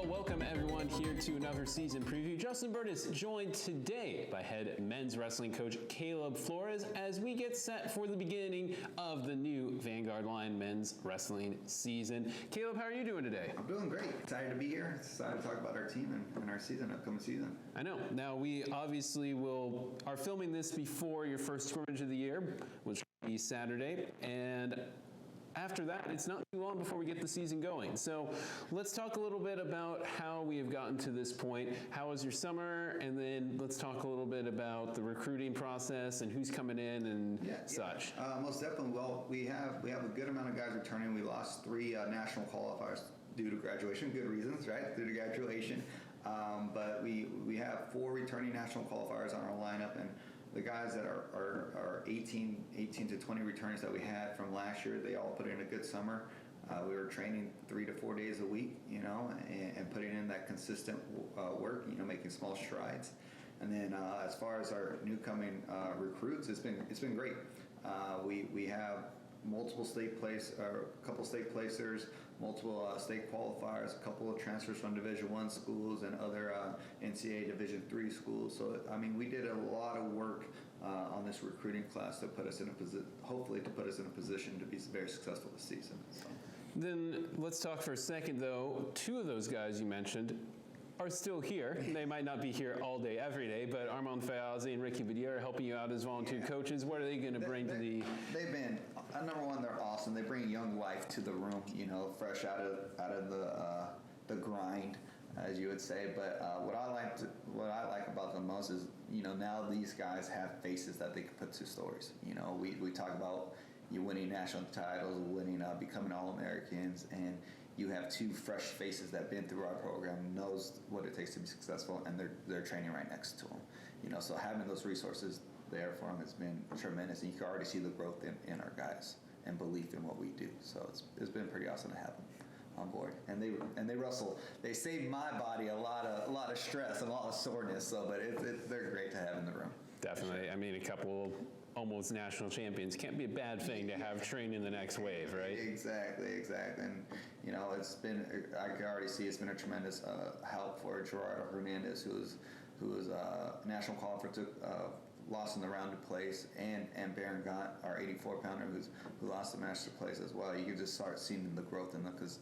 Well, welcome everyone here to another season preview. Justin Bird is joined today by head men's wrestling coach Caleb Flores as we get set for the beginning of the new Vanguard line men's wrestling season. Caleb, how are you doing today? I'm doing great. Excited to be here. Excited to talk about our team and our upcoming season. I know. Now, we obviously are filming this before your first scrimmage of the year, which will be Saturday, and after that, it's not too long before we get the season going. So let's talk a little bit about how we have gotten to this point. How was your summer? And then let's talk a little bit about the recruiting process and who's coming in and such. Most definitely. Well, we have a good amount of guys returning. We lost 3 national qualifiers due to graduation. Good reasons, right? Due to graduation. But we have 4 returning national qualifiers on our lineup, and the guys that are 18 to 20 returners that we had from last year, they all put in a good summer. We were training 3 to 4 days a week, and putting in that consistent work, making small strides. And then as far as our new coming recruits, it's been great. We have multiple couple state placers, multiple state qualifiers, a couple of transfers from Division I schools and other NCAA Division III schools. So, I mean, we did a lot of work on this recruiting class to put us in hopefully to put us in a position to be very successful this season. So. Then let's talk for a second, though. 2 of those guys you mentioned are still here. They might not be here all day, every day, but Armand Fayazi and Ricky Vidier are helping you out as volunteer coaches. What are they going to bring to the... They've been, number one, they're awesome. They bring young life to the room, fresh out of the grind, as you would say. But what I like about them most is, now these guys have faces that they can put to stories. We talk about you winning national titles, becoming All-Americans, and you have 2 fresh faces that have been through our program, knows what it takes to be successful, and they're training right next to them. So having those resources there for them has been tremendous, and you can already see the growth in our guys and belief in what we do. So it's been pretty awesome to have them on board. And they wrestle. They saved my body a lot of stress and a lot of soreness. So, but they're great to have in the room. Definitely. I mean, a couple almost national champions can't be a bad thing to have trained in the next wave, right? Exactly. And it's been, I can already see it's been a tremendous help for Gerardo Hernandez, who was national qualifier, lost in the round to place, and Baron Gant, our 84-pounder, who lost the match to place as well. You can just start seeing the growth in them because,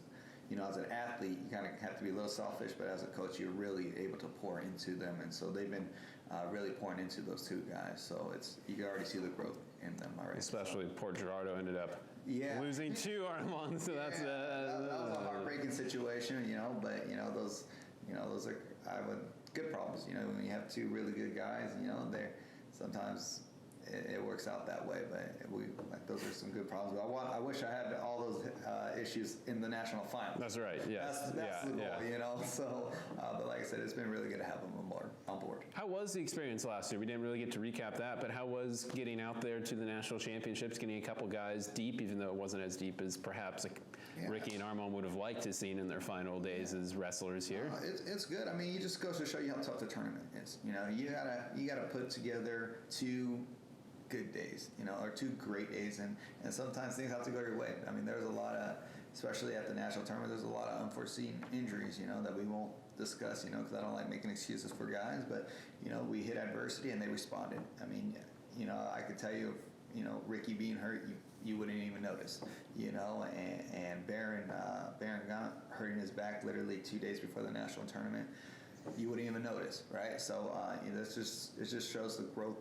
as an athlete, you kind of have to be a little selfish, but as a coach, you're really able to pour into them. And so they've been really pouring into those 2 guys. So you can already see the growth in them already. Especially poor Gerardo ended up losing 2 Armand, so that's that was a heartbreaking situation, but those are good problems. When you have 2 really good guys, they sometimes it works out that way, but those are some good problems. I wish I had all those issues in the national final. That's right. Yes. That's the goal, So, but like I said, it's been really good to have them on board. How was the experience last year? We didn't really get to recap that, but how was getting out there to the national championships, getting a couple guys deep, even though it wasn't as deep as perhaps Ricky and Armand would have liked to seen in their final days as wrestlers here? It's good. I mean, it just goes to show you how tough the tournament is. You gotta put together 2 good days, or 2 great days, and sometimes things have to go your way. I mean, there's a lot of, especially at the national tournament, there's a lot of unforeseen injuries, that we won't discuss, because I don't like making excuses for guys, but, we hit adversity and they responded. I mean, I could tell you, Ricky being hurt, you wouldn't even notice, and Baron Gant hurting his back literally 2 days before the national tournament. You wouldn't even notice, right? So it just shows the growth,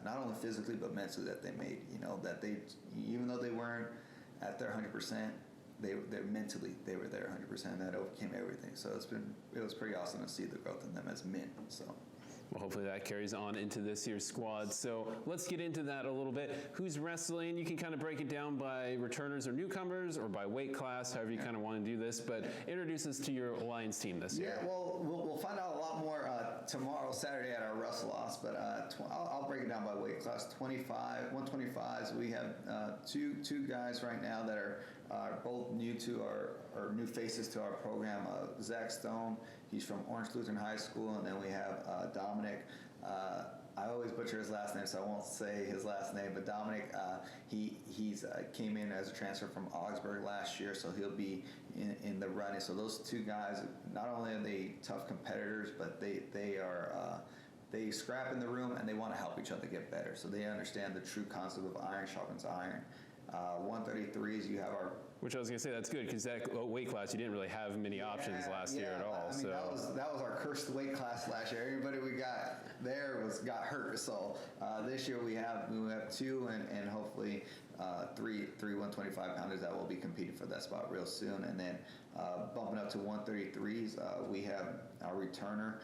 not only physically but mentally that they made. That they, even though they weren't at their 100%, they mentally they were there 100%. That overcame everything. So it was pretty awesome to see the growth in them as men. So. Well, hopefully that carries on into this year's squad. So let's get into that a little bit. Who's wrestling? You can kind of break it down by returners or newcomers or by weight class, however you kind of want to do this. But introduce us to your Lions team this year. Yeah, well, we'll find out a lot more tomorrow, Saturday at our wrestle-offs. But I'll break it down by weight class. 125s. We have two guys right now that are both new to our new faces to our program. Zach Stone, he's from Orange Lutheran High School, and then we have Dominic I always butcher his last name, so I won't say his last name. But Dominic, he's came in as a transfer from Augsburg last year, so he'll be in the running. So those two guys, not only are they tough competitors, but they are. They scrap in the room and they want to help each other get better. So they understand the true concept of iron sharpens iron. 133s, you have our. Which I was going to say, that's good, because that weight class, you didn't really have many options last year at all. I mean, that was our cursed weight class last year. Everybody we got there got hurt. So this year we have two and hopefully three 125-pounders that will be competing for that spot real soon. And then bumping up to 133s, we have our returner,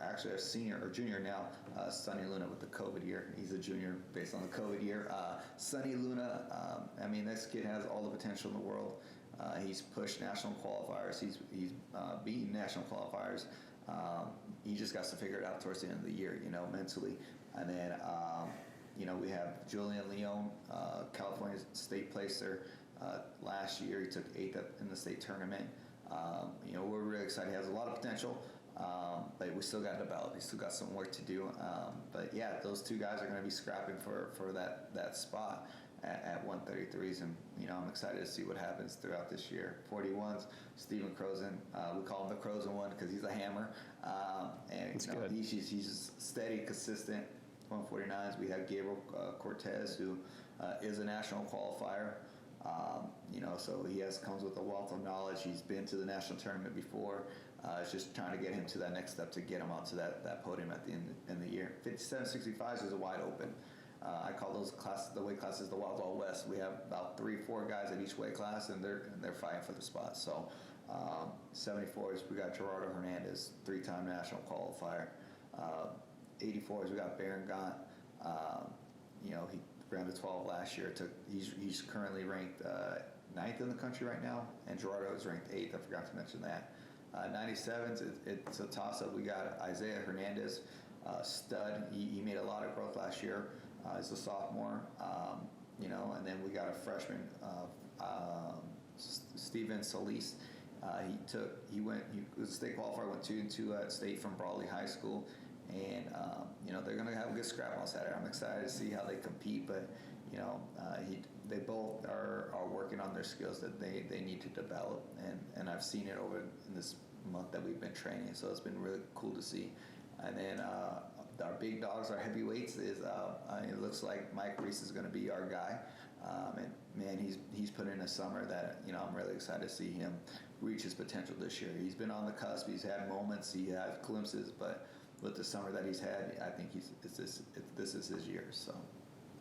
actually our senior or junior now, Sonny Luna with the COVID year. He's a junior based on the COVID year. Sonny Luna, I mean, this kid has all the potential in the world. He's pushed national qualifiers. He's beaten national qualifiers. He just got to figure it out towards the end of the year, mentally. And then, we have Julian Leon, California state placer. Last year, he took 8th in the state tournament. We're really excited. He has a lot of potential, but we still got to develop. We still got some work to do. But yeah, those two guys are going to be scrapping for that spot at 133s, and I'm excited to see what happens throughout this year. 41s, Stephen Crozen. We call him the Crozen one because he's a hammer, and he's just steady, consistent. 149s, we have Gabriel Cortez, who is a national qualifier. So he comes with a wealth of knowledge. He's been to the national tournament before. It's just trying to get him to that next step to get him onto that podium at the end of the year. 57, 65s is a wide open. I call those classes, the weight classes, the Wild Wild West. We have about 3-4 guys at each weight class, and they're fighting for the spot. So 74s, we got Gerardo Hernandez, 3-time national qualifier. 84s, we got Baron Gant. He ran the 12 last year. He's currently ranked 9th in the country right now, and Gerardo is ranked 8th. I forgot to mention that. 97s, it's a toss-up. We got Isaiah Hernandez, stud. He made a lot of growth last year. He's a sophomore, and then we got a freshman, Steven Solis. He was a state qualifier, went 2-2 at state from Brawley High School. And, they're going to have a good scrap on Saturday. I'm excited to see how they compete, but, they both are working on their skills that they need to develop. And I've seen it over in this month that we've been training, so it's been really cool to see. And then our big dogs, our heavyweights, it looks like Mike Reese is going to be our guy. And, man, he's put in a summer that, I'm really excited to see him reach his potential this year. He's been on the cusp. He's had moments. He had glimpses, but with the summer that he's had, I think this is his year. So.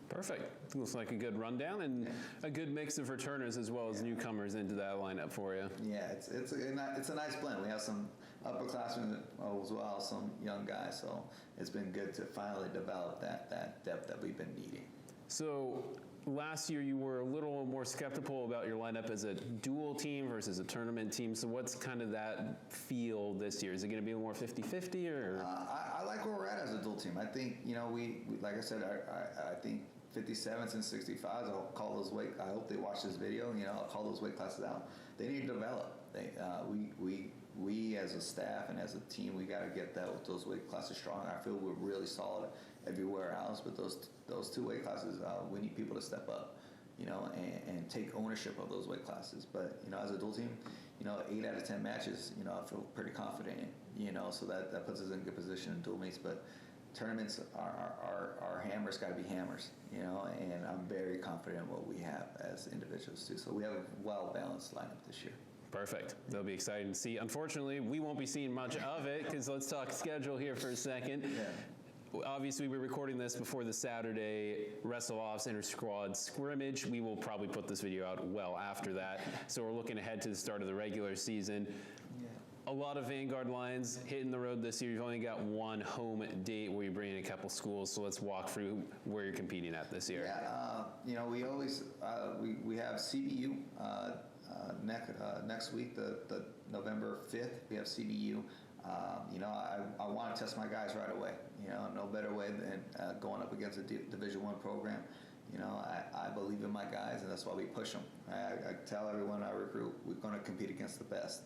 Perfect. Looks like a good rundown and a good mix of returners as well as newcomers into that lineup for you. Yeah, it's a nice blend. We have some upperclassmen as well, some young guys. So it's been good to finally develop that depth that we've been needing. So last year you were a little more skeptical about your lineup as a dual team versus a tournament team. So what's kind of that feel this year? Is it going to be more 50-50 or? I like where we're at as a dual team. I think, we like I said, I think 57s and 65s, I'll call those I hope they watch this video, I'll call those weight classes out. They need to develop. We as a staff and as a team, we got to get those weight classes strong. I feel we're really solid everywhere else, but those two weight classes, we need people to step up, and take ownership of those weight classes. But, as a dual team, 8 out of 10 matches, I feel pretty confident in, so that puts us in a good position in dual meets. But tournaments, our hammers got to be hammers, and I'm very confident in what we have as individuals too. So we have a well-balanced lineup this year. Perfect. That'll be exciting to see. Unfortunately, we won't be seeing much of it because let's talk schedule here for a second. Yeah. Obviously, we're recording this before the Saturday wrestle-offs inter-squad scrimmage. We will probably put this video out well after that. So we're looking ahead to the start of the regular season. A lot of Vanguard Lions hitting the road this year. You've only got one home date where you bring in a couple schools. So let's walk through where you're competing at this year. Yeah, we always we have CBU next week, the November 5th. We have CBU. I want to test my guys right away. No better way than going up against a Division I program. I believe in my guys, and that's why we push them. I tell everyone I recruit, we're going to compete against the best.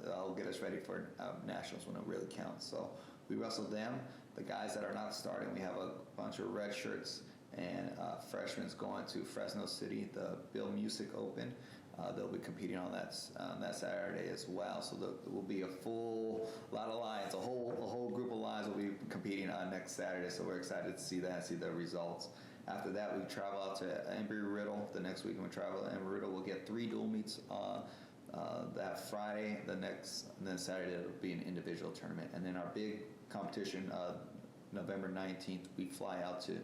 That'll get us ready for nationals when it really counts. So we wrestle them. the guys that are not starting, we have a bunch of red shirts and freshmen going to Fresno City, the Bill Music Open. They'll be competing on that Saturday as well. So there will be a lot of Lions, a whole group of Lions will be competing next Saturday. So we're excited to see that, see the results. After that, we travel out to Embry-Riddle. The next week we travel to Embry-Riddle. We'll get 3 dual meets that Friday. And then Saturday it'll be an individual tournament. And then our big competition, November 19th, we fly out to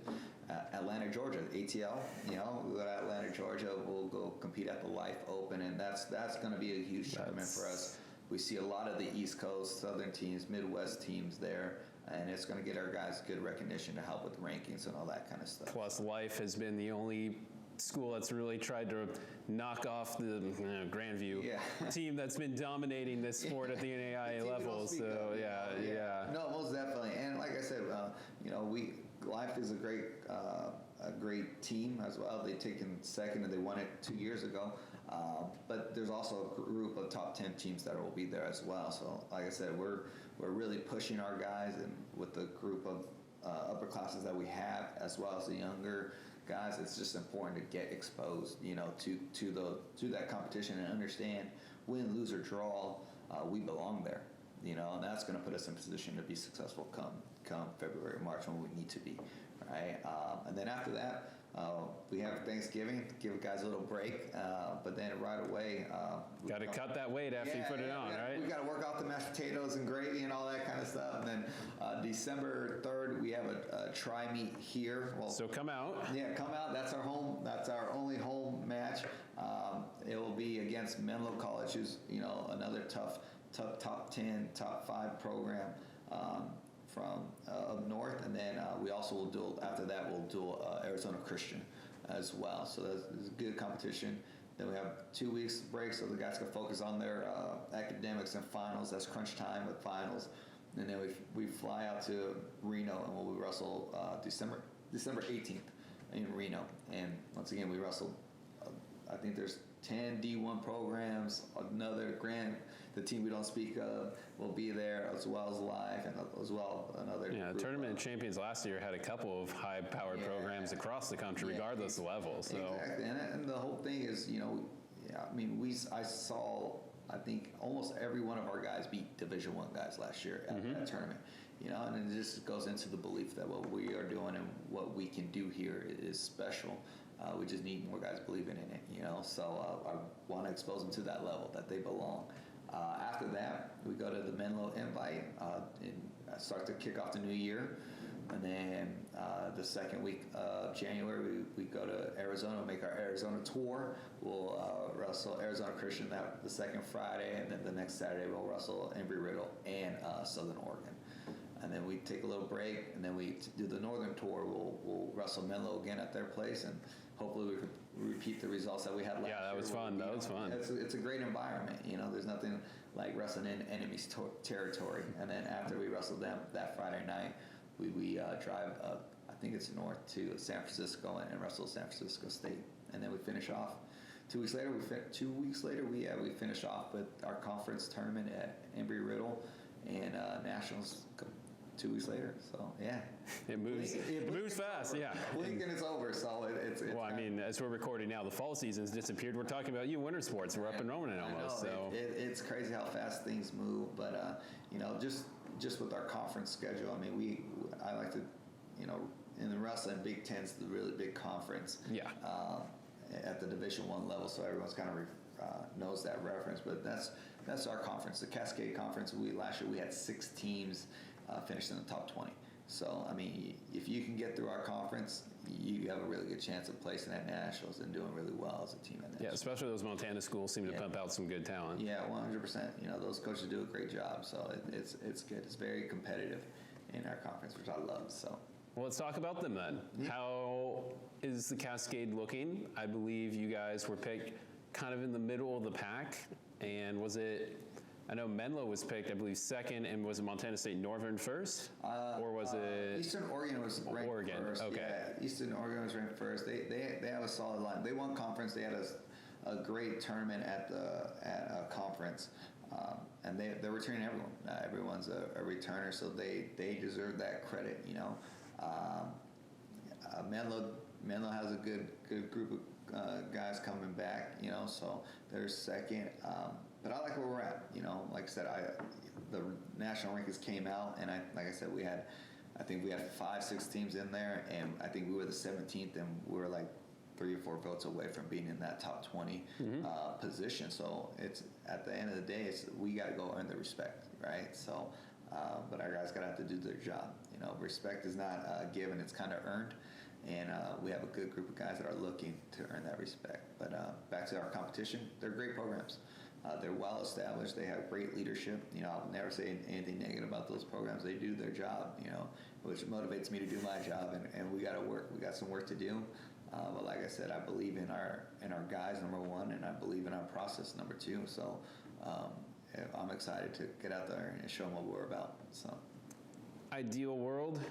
Atlanta, Georgia, ATL. You know, we go to Atlanta, Georgia. We'll go compete at the Life Open, and that's going to be a huge tournament for us. We see a lot of the East Coast, Southern teams, Midwest teams there, and it's going to get our guys good recognition to help with rankings and all that kind of stuff. Plus, Life has been the only school that's really tried to knock off the Grandview team that's been dominating this sport at the NAIA level. So No, most definitely. And like I said, you know, Life is a great team as well. They've taken second and they won it 2 years ago. But there's also a group of top 10 teams that will be there as well. So like I said, we're really pushing our guys, and with the group of upperclassmen that we have, as well as the younger guys, it's just important to get exposed, you know, to that competition and understand, win, lose, or draw, we belong there, you know, and that's going to put us in position to be successful come February, March, when we need to be, right? And then after that, we have Thanksgiving, give guys a little break, but then right away, got to cut that weight after you put it on, right? We got to work off the mashed potatoes and gravy and all that kind of stuff. And then December 3rd, we have a tri-meet here. Well, so come out. Yeah, come out. That's our home. That's our only home match. It will be against Menlo College, who's, you know, another tough top 10, top 5 program from up north. And then we also will do, after that, we'll do Arizona Christian as well. So that's a good competition. Then we have 2 weeks break, so the guys can focus on their academics and finals. That's crunch time with finals. And then we fly out to Reno, and we'll wrestle December 18th in Reno. And once again, we wrestle, I think there's 10 D1 programs, the team we don't speak of will be there, as well as Live, and as well another Tournament champions last year had a couple of high-powered programs across the country, regardless of level. So exactly, and the whole thing is, you know, I mean, I saw, I think, almost every one of our guys beat Division I guys last year at that tournament. You know, and it just goes into the belief that what we are doing and what we can do here is special. We just need more guys believing in it, you know. So I want to expose them to that level, that they belong. After that, we go to the Menlo Invite and start to kick off the new year. And then the second week of January, we go to Arizona, make our Arizona tour. We'll wrestle Arizona Christian the second Friday, and then the next Saturday we'll wrestle Embry-Riddle and Southern Oregon. And then we take a little break, and then we do the Northern tour. We'll wrestle Menlo again at their place, and hopefully we can repeat the results that we had last year. Yeah, that was fun. That was fun. It's a great environment. You know, there's nothing like wrestling in enemy's territory. And then after we wrestle them that Friday night, we drive up, I think it's north, to San Francisco and wrestle San Francisco State. And then we finish off. 2 weeks later, we finish off with our conference tournament at Embry-Riddle and Nationals 2 weeks later. So yeah, it moves fast. Yeah, blink and it's over. So it's well, I mean, as we're recording now, the fall season's disappeared. We're talking about winter sports. We're up and rolling almost. So it's crazy how fast things move. But you know, just with our conference schedule, I mean, I like to, you know, in the wrestling, Big Ten's the really big conference. Yeah. At the Division I level, so everyone's kind of knows that reference. But that's our conference, the Cascade Conference. Last year we had 6 teams finished in the top 20. So I mean, if you can get through our conference, you have a really good chance of placing at nationals and doing really well as a team at nationals. Yeah, especially those Montana schools seem to pump out some good talent. Yeah, 100%. You know, those coaches do a great job. So it's good. It's very competitive in our conference, which I love. So. Well, let's talk about them then. Yeah. How is the Cascade looking? I believe you guys were picked kind of in the middle of the pack, and was it? I know Menlo was picked, I believe, second, and was it Montana State Northern first? Or was it? Eastern Oregon was ranked first. Okay. Yeah, Eastern Oregon was ranked first. They have a solid line. They won conference. They had a great tournament at a conference. And they're returning everyone. Everyone's a returner, so they deserve that credit. Menlo has a good group of guys coming back. So they're second. But I like where we're at. Like I said, the national rankings came out, and like I said, I think we had 5-6 teams in there, and I think we were the 17th, and we were like 3 or 4 votes away from being in that top 20 position. So it's at the end of the day, we got to go earn the respect, right? So, but our guys got to have to do their job. Respect is not given; it's kind of earned, and we have a good group of guys that are looking to earn that respect. But back to our competition, they're great programs. They're well established. They have great leadership. I'll never say anything negative about those programs. They do their job. Which motivates me to do my job. And we got to work. We got some work to do. But like I said, I believe in our guys, number one, and I believe in our process, number two. So I'm excited to get out there and show them what we're about. So, ideal world,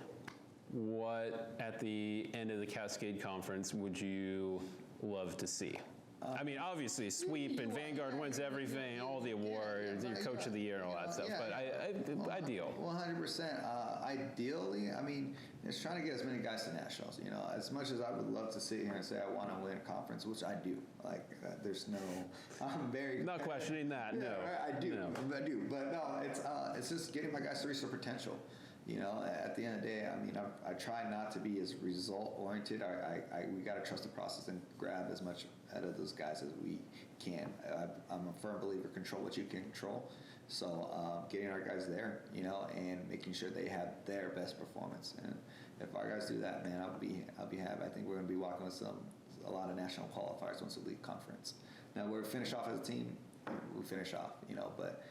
what at the end of the Cascade Conference would you love to see? I mean, obviously, sweep and Vanguard wins everything, all the awards, your coach of the year and all that stuff, but ideal. 100%. Ideally, I mean, it's trying to get as many guys to nationals. As much as I would love to sit here and say I want to win a conference, which I do. Like, there's no, I'm very. Not questioning that, no. I do, no. I do. But no, it's just getting my guys to reach their potential. At the end of the day, I mean, I try not to be as result-oriented. We got to trust the process and grab as much out of those guys as we can. I'm a firm believer, control what you can control. So getting our guys there, and making sure they have their best performance. And if our guys do that, man, I'll be happy. I think we're going to be walking with a lot of national qualifiers once the league conference. Now, we're finish off as a team, we finish off, but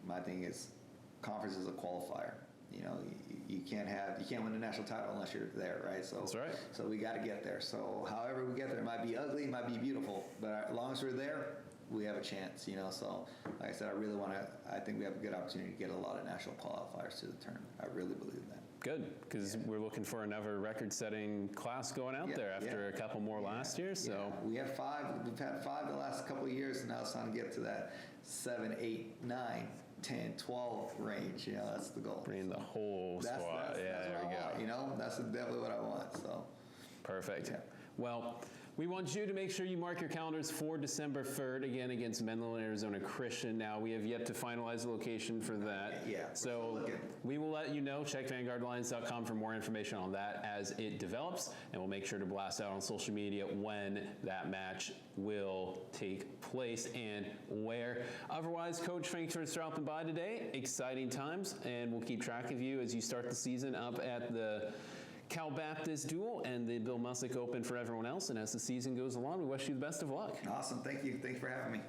my thing is conference is a qualifier. You can't win a national title unless you're there, right? So that's right. So we got to get there. So however we get there, it might be ugly, it might be beautiful, but as long as we're there, we have a chance. So like I said, I think we have a good opportunity to get a lot of national qualifiers to the tournament. I really believe that. Good, because we're looking for another record-setting class going out there after a couple more last year. So we have 5. We've had 5 the last couple of years, and now it's time to get to that 7, 8, 9. 10, 12 range, that's the goal. Bring the whole squad. There we go. That's definitely what I want. So perfect. Yeah. Well, we want you to make sure you mark your calendars for December 3rd, again against Menlo and Arizona Christian. Now, we have yet to finalize the location for that. Yeah. So we will let you know. Check VanguardLions.com for more information on that as it develops, and we'll make sure to blast out on social media when that match will take place and where. Otherwise, Coach, thanks for stopping by today. Exciting times, and we'll keep track of you as you start the season up at the Cal Baptist Duel and the Bill Mussick Open for everyone else. And as the season goes along, we wish you the best of luck. Awesome. Thank you. Thanks for having me.